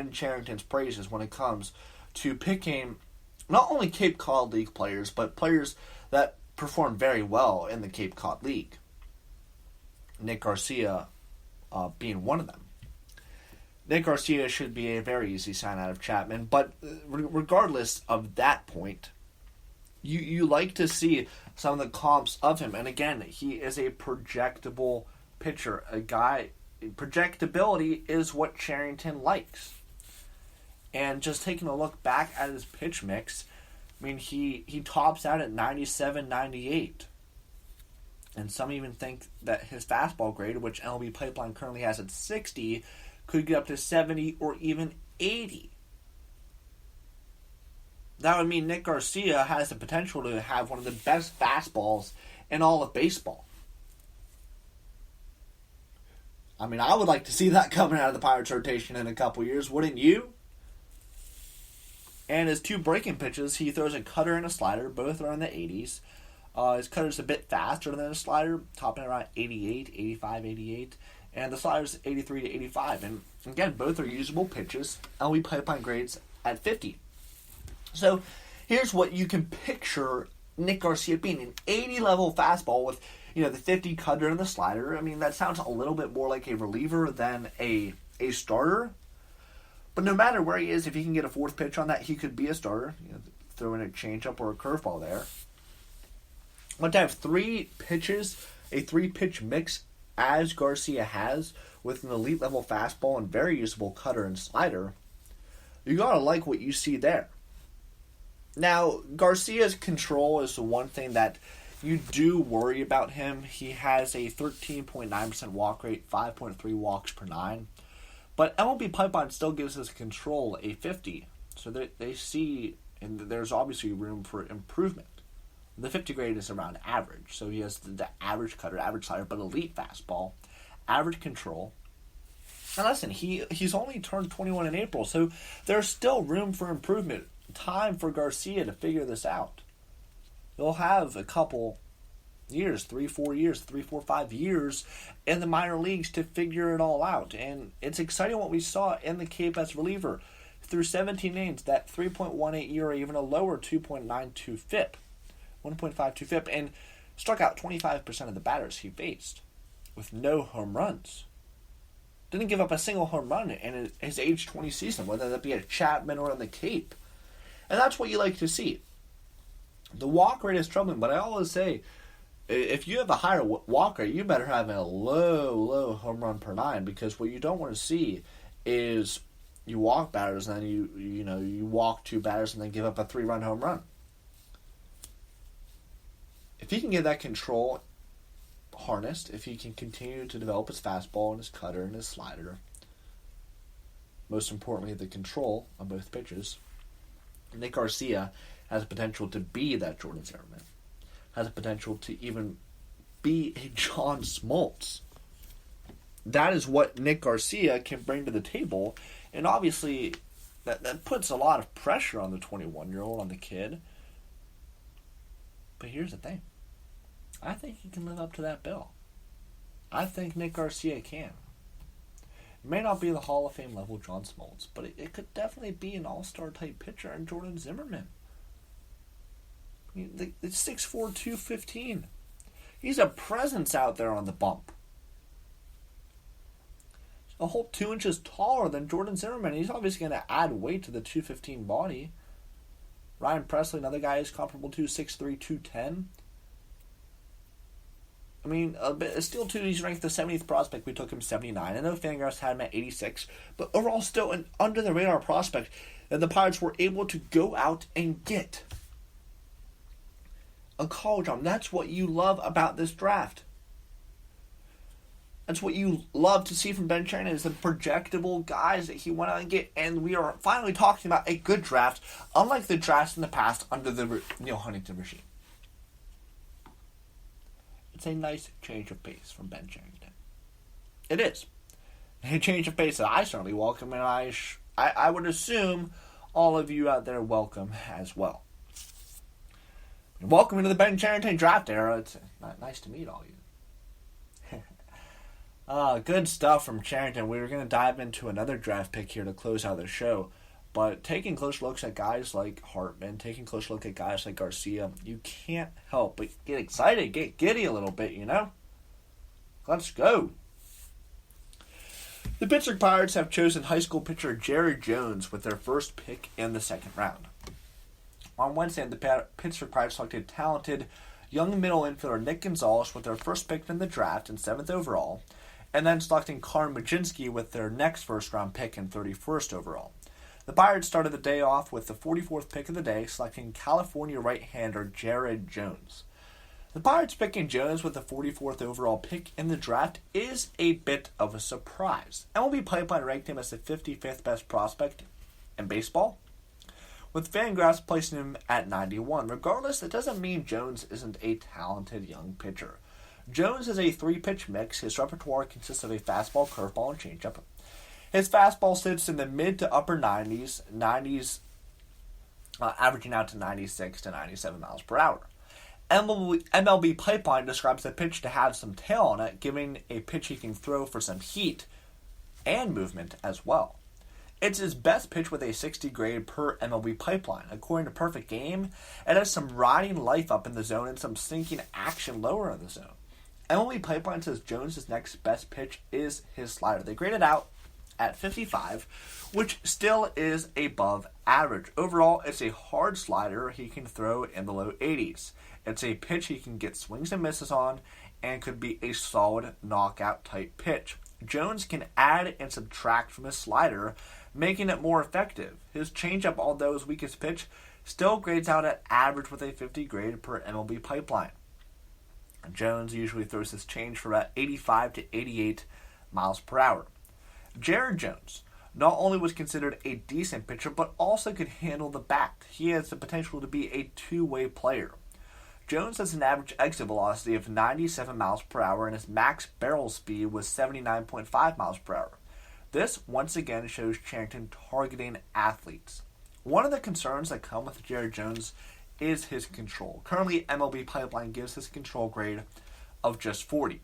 Ben Cherington's praises when it comes to picking not only Cape Cod League players, but players that perform very well in the Cape Cod League. Nick Garcia being one of them. Nick Garcia should be a very easy sign out of Chapman, but regardless of that point, you like to see some of the comps of him. And again, he is a projectable pitcher. A guy, projectability is what Cherington likes. And just taking a look back at his pitch mix, I mean, he tops out at 97, 98. And some even think that his fastball grade, which MLB Pipeline currently has at 60, could get up to 70 or even 80. That would mean Nick Garcia has the potential to have one of the best fastballs in all of baseball. I mean, I would like to see that coming out of the Pirates rotation in a couple years, wouldn't you? And his two breaking pitches, he throws a cutter and a slider. Both are in the 80s. His cutter's a bit faster than his slider, topping around 88, 85, 88. And the slider's 83 to 85. And again, both are usable pitches. MLB Pipeline grades at 50. So here's what you can picture Nick Garcia being: an 80-level fastball with, the 50 cutter and the slider. I mean, that sounds a little bit more like a reliever than a starter. But no matter where he is, if he can get a fourth pitch on that, he could be a starter. Throw in a changeup or a curveball there. But to have three pitches, a three-pitch mix as Garcia has, with an elite-level fastball and very usable cutter and slider, you gotta like what you see there. Now, Garcia's control is the one thing that you do worry about him. He has a 13.9% walk rate, 5.3 walks per 9. But MLB Pipeline still gives his control a 50. So they see, and there's obviously room for improvement. The 50 grade is around average. So he has the average cutter, average slider, but elite fastball, average control. And listen, he's only turned 21 in April, so there's still room for improvement. Time for Garcia to figure this out. He'll have a couple years, 3, 4, 5 years in the minor leagues to figure it all out. And it's exciting what we saw in the Cape as reliever. Through 17 innings, that 3.18 ERA, even a lower 2.92 FIP, 1.52 FIP, and struck out 25% of the batters he faced with no home runs. Didn't give up a single home run in his age 20 season, whether that be at Chapman or in the Cape. And that's what you like to see. The walk rate is troubling, but I always say, if you have a higher walk rate, you better have a low home run per 9, because what you don't want to see is you walk batters and then you walk 2 batters and then give up a 3-run home run. If he can get that control harnessed, if he can continue to develop his fastball and his cutter and his slider, most importantly the control on both pitches, Nick Garcia has the potential to be that Jordan Zimmerman. Has the potential to even be a John Smoltz. That is what Nick Garcia can bring to the table. And obviously, that puts a lot of pressure on the 21-year-old, on the kid. But here's the thing. I think he can live up to that bill. I think Nick Garcia can. It may not be the Hall of Fame level John Smoltz, but it could definitely be an all-star type pitcher in Jordan Zimmerman. I mean, it's 6'4", 215. He's a presence out there on the bump. A whole 2 inches taller than Jordan Zimmerman. He's obviously going to add weight to the 215 body. Ryan Presley, another guy is comparable to 6'3", 210. I mean, still, too, he's ranked the 70th prospect. We took him 79. I know Fangraphs had him at 86, but overall still an under-the-radar prospect that the Pirates were able to go out and get. A college arm. That's what you love about this draft. That's what you love to see from Ben Cherington, is the projectable guys that he went out and get. And we are finally talking about a good draft, unlike the drafts in the past under the Neil Huntington regime. It's a nice change of pace from Ben Cherington. It is. A change of pace that I certainly welcome, and I would assume all of you out there welcome as well. Welcome into the Ben Cherington draft era. It's nice to meet all of you. Good stuff from Charrington. We were going to dive into another draft pick here to close out the show. But taking close looks at guys like Hartman, taking close look at guys like Garcia, you can't help but get excited, get giddy a little bit, you know? Let's go. The Pittsburgh Pirates have chosen high school pitcher Jared Jones with their first pick in the second round. On Wednesday, the Pittsburgh Pirates selected talented young middle infielder Nick Gonzalez with their first pick in the draft and 7th overall, and then selecting Karl Majinski with their next first-round pick and 31st overall. The Pirates started the day off with the 44th pick of the day, selecting California right-hander Jared Jones. The Pirates picking Jones with the 44th overall pick in the draft is a bit of a surprise. MLB Pipeline ranked him as the 55th best prospect in baseball, with Fangraphs placing him at 91. Regardless, it doesn't mean Jones isn't a talented young pitcher. Jones is a 3-pitch mix. His repertoire consists of a fastball, curveball, and changeup. His fastball sits in the mid to upper 90s, averaging out to 96 to 97 miles per hour. MLB Pipeline describes the pitch to have some tail on it, giving a pitch he can throw for some heat and movement as well. It's his best pitch with a 60 grade per MLB Pipeline. According to Perfect Game, it has some riding life up in the zone and some sinking action lower in the zone. MLB Pipeline says Jones' next best pitch is his slider. They graded out at 55, which still is above average. Overall, it's a hard slider he can throw in the low 80s. It's a pitch he can get swings and misses on and could be a solid knockout type pitch. Jones can add and subtract from his slider, making it more effective. His changeup, although his weakest pitch, still grades out at average with a 50 grade per MLB Pipeline. Jones usually throws his change for about 85 to 88 miles per hour. Jared Jones not only was considered a decent pitcher, but also could handle the bat. He has the potential to be a two-way player. Jones has an average exit velocity of 97 miles per hour, and his max barrel speed was 79.5 miles per hour. This, once again, shows Charrington targeting athletes. One of the concerns that come with Jared Jones is his control. Currently, MLB Pipeline gives his control grade of just 40.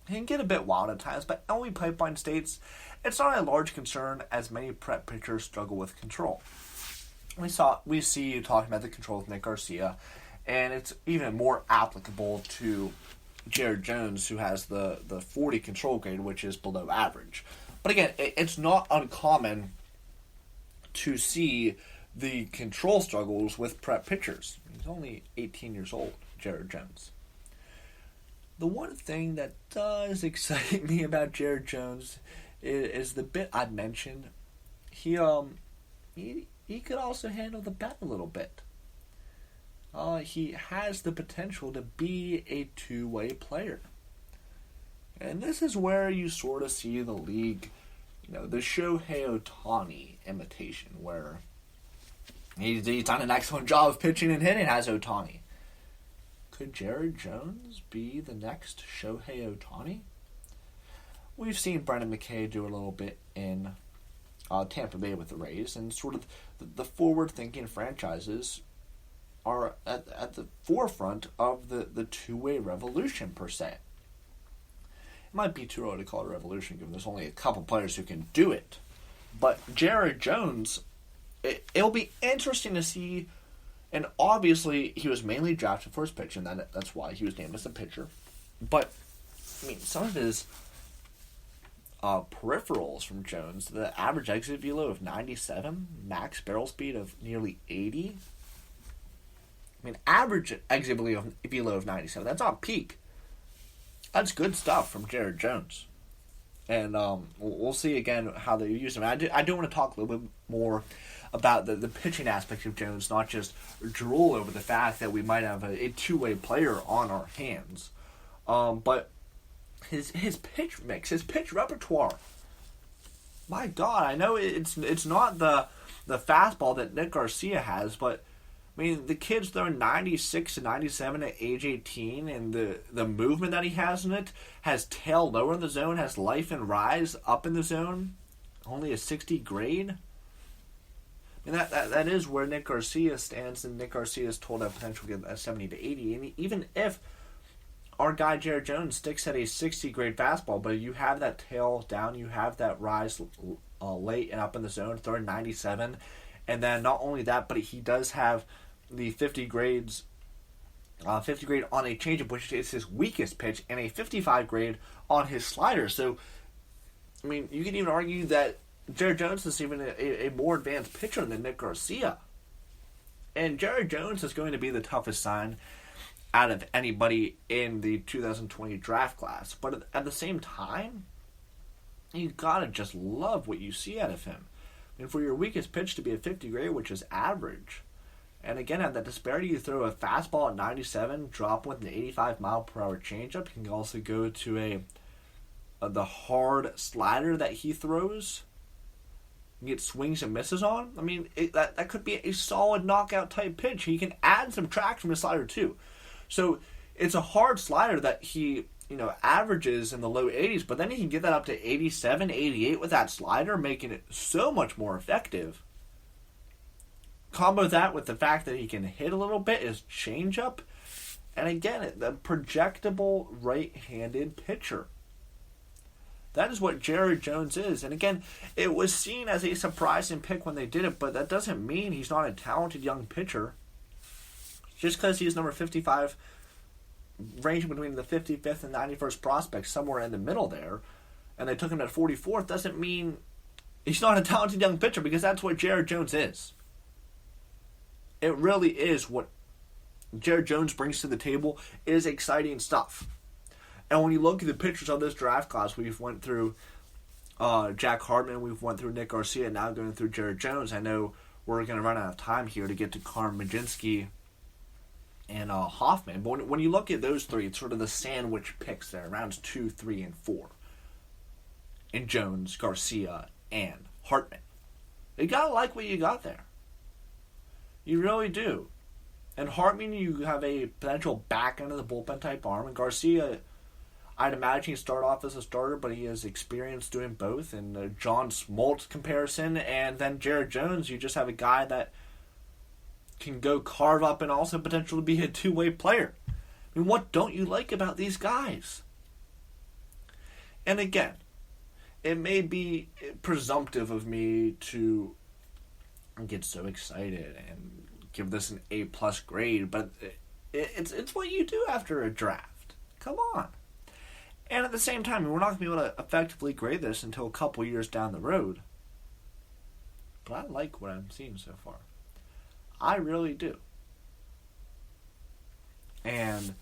He can get a bit wild at times, but MLB Pipeline states it's not a large concern as many prep pitchers struggle with control. We see you talking about the control with Nick Garcia, and it's even more applicable to Jared Jones, who has the 40 control grade, which is below average. But again, it's not uncommon to see the control struggles with prep pitchers. He's only 18 years old, Jared Jones. The one thing that does excite me about Jared Jones is the bit I mentioned. He could also handle the bat a little bit. He has the potential to be a two-way player. And this is where you sort of see the league, the Shohei Ohtani imitation, where he's done an excellent job of pitching and hitting as Ohtani. Could Jared Jones be the next Shohei Ohtani? We've seen Brendan McKay do a little bit in Tampa Bay with the Rays, and sort of the forward-thinking franchises are at the forefront of the two-way revolution, per se. It might be too early to call it a revolution, given there's only a couple players who can do it. But Jared Jones, it'll be interesting to see, and obviously he was mainly drafted for his pitch, and that's why he was named as a pitcher. But, some of his peripherals from Jones, the average exit velo of 97, max barrel speed of nearly 80. Average exit velo of 97, that's on peak. That's good stuff from Jared Jones. And we'll see again how they use him. I do want to talk a little bit more about the pitching aspect of Jones, not just drool over the fact that we might have a two-way player on our hands. But his pitch mix, his pitch repertoire. My God, I know it's not the fastball that Nick Garcia has, but the kid's throwing 96 to 97 at age 18, and the movement that he has in it has tail lower in the zone, has life and rise up in the zone, only a 60 grade. That is where Nick Garcia stands, and Nick Garcia is told to have potential to get a 70 to 80. And even if our guy Jared Jones sticks at a 60 grade fastball, but you have that tail down, you have that rise late and up in the zone, throwing 97. And then not only that, but he does have the 50 grade on a changeup, which is his weakest pitch, and a 55 grade on his slider. So, I mean, you can even argue that Jared Jones is even a more advanced pitcher than Nick Garcia. And Jared Jones is going to be the toughest sign out of anybody in the 2020 draft class. But at the same time, you gotta just love what you see out of him. I mean, for your weakest pitch to be a 50 grade, which is average, and again, at that disparity, you throw a fastball at 97, drop with an 85 mile per hour changeup. You can also go to the hard slider that he throws. You get swings and misses on. I mean, that could be a solid knockout type pitch. He can add some track from his slider too. So it's a hard slider that he, averages in the low 80s, but then he can get that up to 87, 88 with that slider, making it so much more effective. Combo that with the fact that he can hit a little bit, his changeup, and again, the projectable right-handed pitcher. That is what Jared Jones is. And again, it was seen as a surprising pick when they did it, but that doesn't mean he's not a talented young pitcher. Just because he's number 55, ranging between the 55th and 91st prospect, somewhere in the middle there, and they took him at 44th, doesn't mean he's not a talented young pitcher, because that's what Jared Jones is. It really is what Jared Jones brings to the table. It is exciting stuff. And when you look at the pitchers of this draft class, we've went through Jack Hartman, we've went through Nick Garcia, now going through Jared Jones. I know we're going to run out of time here to get to Carm Majinski and Hoffman. But when you look at those three, it's sort of the sandwich picks there, rounds 2, 3, and 4. In Jones, Garcia, and Hartman. You got to like what you got there. You really do. And Hartman, you have a potential back end of the bullpen type arm. And Garcia, I'd imagine he start off as a starter, but he has experience doing both. And John Smoltz comparison. And then Jared Jones, you just have a guy that can go carve up and also potentially be a two-way player. I mean, what don't you like about these guys? And again, it may be presumptive of me to get so excited and give this an A+ grade, but it's what you do after a draft. Come on. And at the same time, we're not going to be able to effectively grade this until a couple years down the road. But I like what I'm seeing so far. I really do. And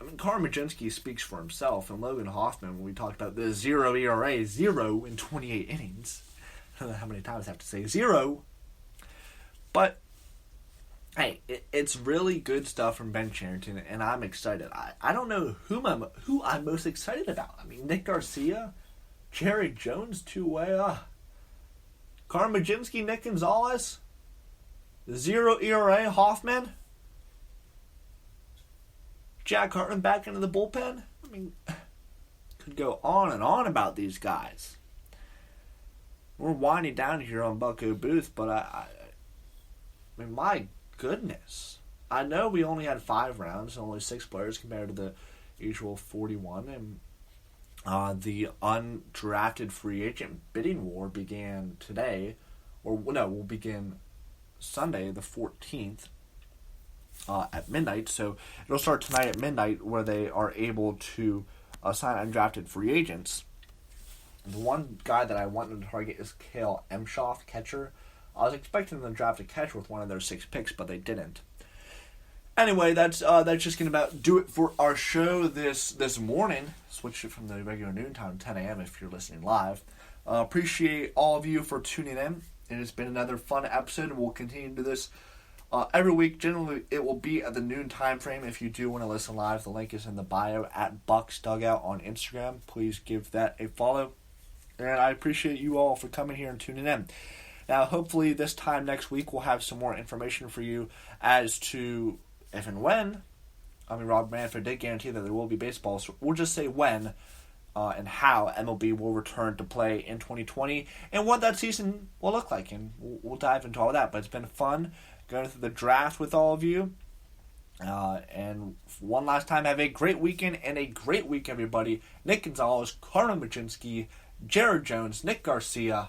I mean, Carm Majinski speaks for himself, and Logan Hoffman, when we talked about the 0 ERA, 0 in 28 innings. I don't know how many times I have to say 0. But, hey, it's really good stuff from Ben Cherington, and I'm excited. I don't know who I'm most excited about. I mean, Nick Garcia, Jared Jones, two-way. Carm Majinski, Nick Gonzalez, 0 ERA, Hoffman, Jack Hartman back into the bullpen. I mean, could go on and on about these guys. We're winding down here on bucco-booth, but I mean, my goodness. I know we only had 5 rounds and only 6 players compared to the usual 41, and the undrafted free agent bidding war began today, will begin Sunday, the 14th, at midnight. So it'll start tonight at midnight, where they are able to sign undrafted free agents. The one guy that I wanted to target is Cale Emshoff, catcher. I was expecting them to draft a catcher with one of their 6 picks, but they didn't. Anyway, that's just going to about do it for our show this morning. Switch it from the regular noon time, 10 a.m. if you're listening live. Appreciate all of you for tuning in. It has been another fun episode. We'll continue to do this every week. Generally, it will be at the noon time frame. If you do want to listen live, the link is in the bio at Bucks Dugout on Instagram. Please give that a follow. And I appreciate you all for coming here and tuning in. Now, hopefully this time next week we'll have some more information for you as to if and when. I mean, Rob Manfred did guarantee that there will be baseball, so we'll just say when and how MLB will return to play in 2020 and what that season will look like. And we'll dive into all that. But it's been fun going through the draft with all of you. And one last time, have a great weekend and a great week, everybody. Nick Gonzalez, Carmen Machinsky, Jared Jones, Nick Garcia,